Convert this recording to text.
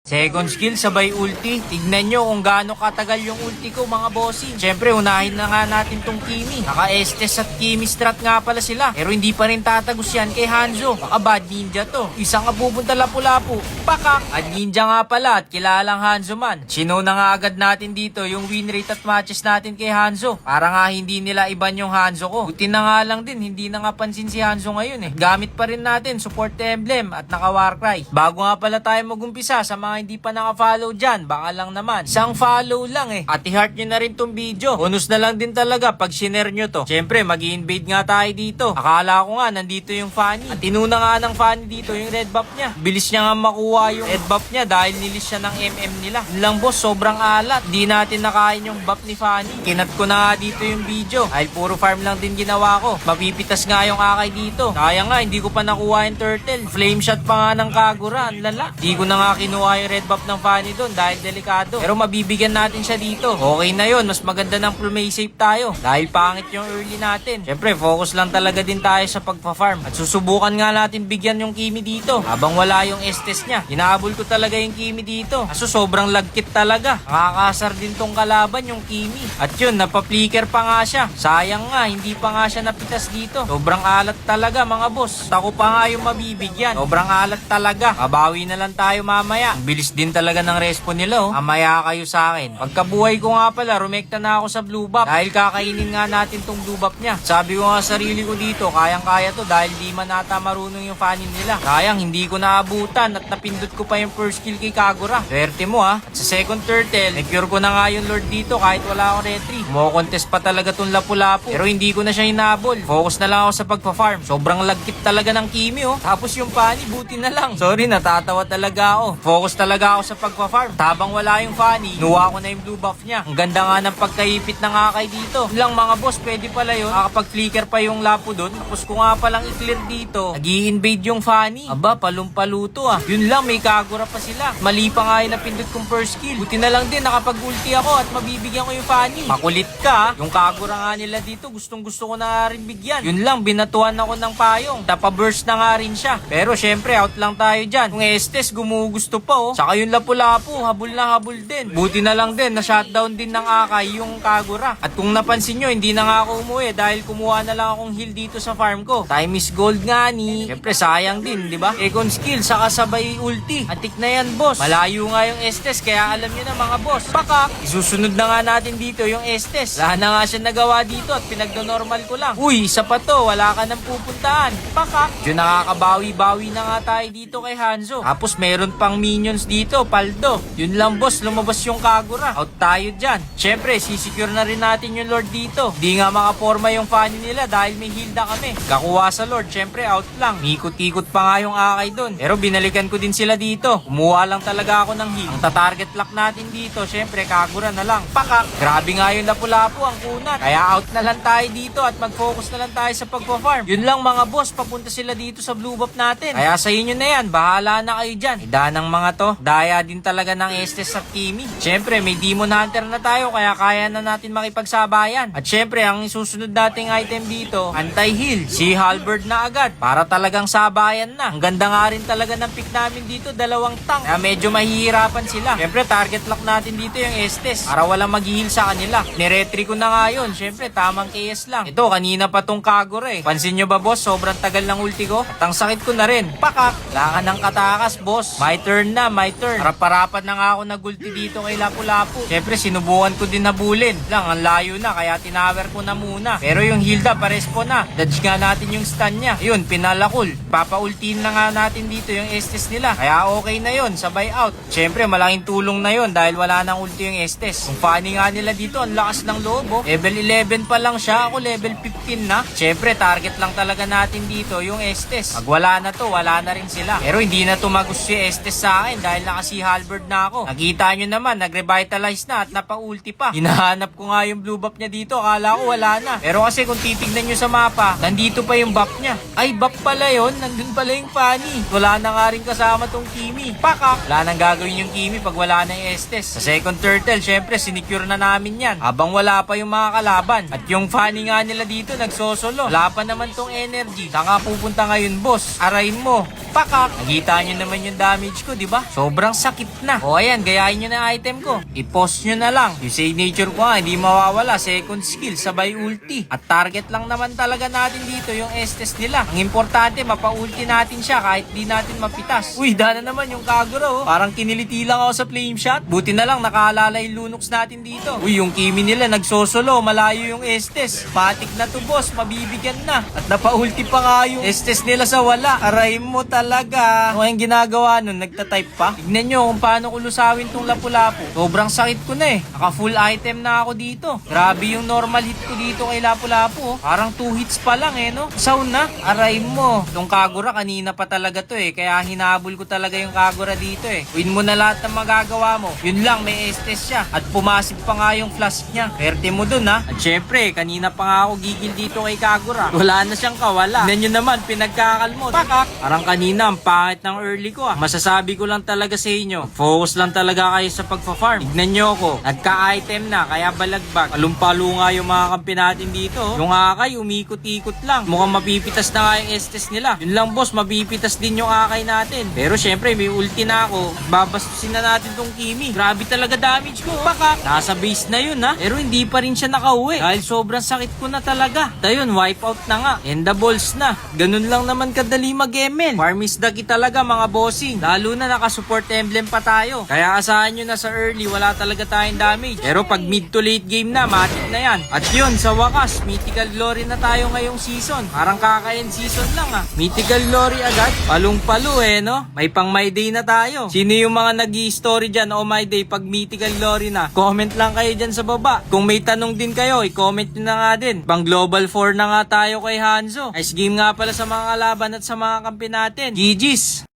Second skill, sabay ulti. Tignan nyo kung gaano katagal yung ulti ko, mga bossing. Siyempre, unahin na nga natin tong Kimi. Naka-Estes at Kimi strat nga pala sila. Pero hindi pa rin tatagos yan kay Hanzo. Baka bad ninja to. Isang nga pupunta lapu-lapu. Pakak! At ninja nga pala at kilalang Hanzo man. Sino na nga agad natin dito yung win rate at matches natin kay Hanzo. Para nga hindi nila iban yung Hanzo ko. Buti na nga lang din, hindi na nga pansin si Hanzo ngayon eh. Gamit pa rin natin support emblem at naka Warcry. Bago nga pala tayo magumpisa sa mga hindi pa naka-follow dyan, baka lang naman. Isang follow lang eh. At i-heart nyo na rin tong video. Bonus na lang din talaga pag sinare nyo to. Siyempre, mag-i-invade nga tayo dito. Akala ko nga, nandito yung Fanny. At tinuna nga ng Fanny dito yung red buff niya. Bilis niya nga makuha yung red buff niya dahil nilis siya ng MM nila. Yun lang boss, sobrang alat. Di natin nakain yung buff ni Fanny. Kinat ko na nga dito yung video. Dahil puro farm lang din ginawa ko. Mapipitas nga yung akay dito. Sayang nga, hindi ko pa nakuha yung turtle. Flame shot pa nga ng Kagura. Ang lala. Di ko na nga kinuha yung red buff ng Fanny doon dahil delikado. Pero mabibigyan natin siya dito. Okay na yun. Mas maganda ng plumay safe tayo. Dahil pangit yung early natin. Siyempre, focus lang talaga din tayo sa pagpa-farm. At susubukan nga natin bigyan yung Kimi dito. Habang wala yung Estes niya. Hinahabol ko talaga yung Kimi dito. Kaso sobrang lagkit talaga. Nakakasar din tong kalaban yung Kimi. At yun, napapleaker pa nga siya. Sayang nga, hindi pa nga siya napitas dito. Sobrang alat talaga mga boss. At ako pa nga yung mabibigyan. Sobrang alat talaga. Babawi na lang tayo mamaya. Ang bilis din talaga ng respo nila oh. Mamaya kayo sa akin. Pagkabuhay ko nga pala, rumekta na ako sa blue buff. Dahil kakainin nga natin tong blue buff niya. Sabi ko nga sarili ko dito, kayang-kaya to dahil di man ata marunong yung Fanny nila. Sayang, hindi ko naabutan at napindot ko pa yung first kill kay Kagura. Swerte mo ha. At sa second turtle, secure ko na nga yung lord dito kahit wala akong retry. Mo-contest pa talaga tong lapu-lapu. Pero hindi ko na siya hinabol. Focus na lang ako sa pagpa-farm. Sobrang lagkit talaga ng Kimi oh. Tapos yung Fanny, buti na lang. Sorry, natatawa talaga ako. Focus talaga ako sa pagpa-farm. Tabang wala yung Fanny, nuha ko na yung blue buff niya. Ang ganda nga ng pagkaipit ng akay dito. Lang mga boss, pwede pala yun. Nakapag-flicker pa yung lapu doon. Tapos ko nga palang i-clear dito. Nag-i-invade yung Fanny. Aba, palumpaluto ah. Yun lang, may Kagura pa sila. Mali pa nga yung napindot kong first kill. Buti na lang din, nakapag-ulti ako at mabibigyan ko yung Fanny. Makulit ka. Yung Kagura nga nila dito, gustong gusto ko na rin bigyan. Yun lang, binatuan ako ng payong. Tapa-burst na nga rin siya. Pero syempre, out lang tayo dyan. Kung Estes, gumugusto pa oh. Saka yung lapu-lapu, habol na habol din. Buti na lang din, na-shutdown din ng akay yung Kagura. At kung napansin nyo, hindi na nga ako umuwi dahil kumuha na lang akong heal dito sa farm ko. Time is gold nga ni. Syempre, sayang din, di ba? Second skill, saka sabay ulti. Antik na yan, boss. Malayo nga yung Estes, kaya alam nyo na mga boss. Pakak! Isusunod na nga natin dito yung Estes. Wala na nga siya nagawa dito at pinagdo-normal ko lang. Uy, isa pa to, wala ka nang pupuntahan. Pakak! Diyo nakakabawi-bawi na nga tayo dito kay Hanzo. Tapos meron pang minions dito, paldo. Yun lang boss, lumabas yung Kagura. Out tayo dyan. Syempre, sisecure na rin natin yung Lord dito. Di nga makaporma yung Fanny nila dahil may hilda kami. Kakuha sa Lord, syempre out lang. Ikot-ikot pa nga yung akay dun. Pero binalikan ko din sila dito. Kumuha lang talaga ako ng heal. Ang tatarget lock natin dito, syempre Kagura na lang. Pakak! Grabe nga yung lapu-lapu, ang kunat. Kaya out na lang tayo dito at mag-focus na lang tayo sa pagpa-farm. Yun lang mga boss, papunta sila dito sa blue buff natin. Kaya sa inyo na yan, bahala na kayo dyan. Ida ng mga to, daya din talaga ng Estes at Kimi. Syempre, may Demon Hunter na tayo kaya kaya na natin makipagsabayan. At syempre, ang isusunod nating item dito, anti-heal. Si Halberd na agad para talagang sabayan na. Ang ganda nga rin talaga ng pick namin dito, dalawang tank. Kaya medyo mahihirapan sila. Syempre, target lock natin dito yung Estes para walang mag-heal sa kanila. Niretry ko na nga yun. Syempre, tamang KS lang. Ito, kanina pa tong Kagura eh. Pansin nyo ba boss, sobrang tagal ng ulti ko? At ang sakit ko na rin. Pakak! Langan ng katakas boss. My turn na, my turn. Harap-harapan na nga ako nagulti dito kay Lapu-Lapu. Syempre, sinubukan ko din habulin. Lang, ang layo na, kaya tinawer ko na muna. Pero yung Hilda, parespo na. Dodge nga natin yung stun niya. Yun, pinalakul. Papaultiin na nga natin dito yung Estes nila. Kaya okay na yun, sabay out. Syempre, malaking tulong na yun dahil wala nang ulti yung Estes. Kung Fanny nga nila dito, ang lakas ng loob. Oh. Level 11 pa lang siya, ako level 15 na. Syempre, target lang talaga natin dito yung Estes. Pag wala na to, wala na rin sila. Pero hindi na tumagus si Estes sa akin dahil si Halberd na ako. Nakita nyo naman, nag-revitalize na at napa-ulti pa. Hinahanap ko nga yung blue buff niya dito, akala ko wala na. Pero kasi kung titignan nyo sa mapa, nandito pa yung buff niya. Ay, buff pala yun, nandun pala yung Fanny. Wala na nga rin kasama tong Kimi. Pakak! Wala nang gagawin yung Kimi pag wala na yung Estes. Sa second turtle, syempre, sinecure na namin yan. Habang wala pa yung mga kalaban. At yung Fanny nga nila dito, nagsosolo. Wala pa naman tong energy. Saan nga pupunta ngayon, boss? Arayin mo. Pakak! Nakita nyo naman yung damage ko, di ba? Sobrang sakit na. O ayan, gayahin nyo na item ko. I-post nyo na lang. Yung signature ko nga, hindi mawawala. Second skill, sabay ulti. At target lang naman talaga natin dito yung Estes nila. Ang importante, mapa-ulti natin siya kahit di natin mapitas. Uy, dana naman yung Kagura oh. Parang kiniliti lang ako sa flame shot. Buti na lang nakaalala yung Lunox natin dito. Uy, yung Kimi nila nagsosolo. Malayo yung Estes. Matik na to boss, mabibigyan na. At napa-ulti pa nga yung Estes nila sa wala. Aray mo talaga. Ano yung ginagawa nun? Nagtatype pa? Tignan nyo kung paano kulusawin tong Lapu-Lapu. Sobrang sakit ko na eh. Naka full item na ako dito. Grabe yung normal hit ko dito kay Lapu-Lapu oh. Parang 2 hits pa lang eh no. Saw na. Aray mo. Tong Kagura kanina pa talaga to eh. Kaya hinabol ko talaga yung Kagura dito eh. Win mo na lahat ng magagawa mo. Yun lang, may Estes siya. At pumasip pa nga yung flash niya. Perte mo dun ha. At syempre, kanina pa nga ako gigil dito kay Kagura. Wala na siyang kawala. Tignan nyo naman, pinagkakalmot. Pakak. Parang kanina, ang pangit ng early ko ah. Masasabi ko lang talaga sa inyo. Focus lang talaga kayo sa pagpa-farm. Tignan nyo ako. Nagka-item na, kaya balagbag. Palumpalo nga yung mga kampi natin dito. Yung akay, umikot-ikot lang. Mukhang mapipitas na nga yung Estes nila. Yun lang boss, mapipitas din yung akay natin. Pero syempre, may ulti na ako. Babastusin na natin tong Kimi. Grabe talaga damage ko. Pakak. Nasa base na yun ha. Pero hindi pa rin siya nakauwi. Dahil sobrang sakit ko na talaga. Ayun, wipeout na nga. And the balls na. Ganun lang naman kadali mag-ML. Farmisdagi talaga mga bossing. Lalo na naka-support emblem pa tayo. Kaya asahan nyo na sa early, wala talaga tayong damage. Pero pag mid to late game na, matik na yan. At yun, sa wakas, Mythical Glory na tayo ngayong season. Parang kaka-end season lang ah. Mythical Glory agad. Palong-palo eh no. May pang my day na tayo. Sino yung mga nag-i-story dyan o my day pag Mythical Glory na? Comment lang kayo dyan sa baba. Kung may tanong din kayo, i-comment nyo na nga din. Pang Global 4 na nga tayo kay Hanzo. Nice game nga pala sa mga laban at sa mga kampi natin. GG's!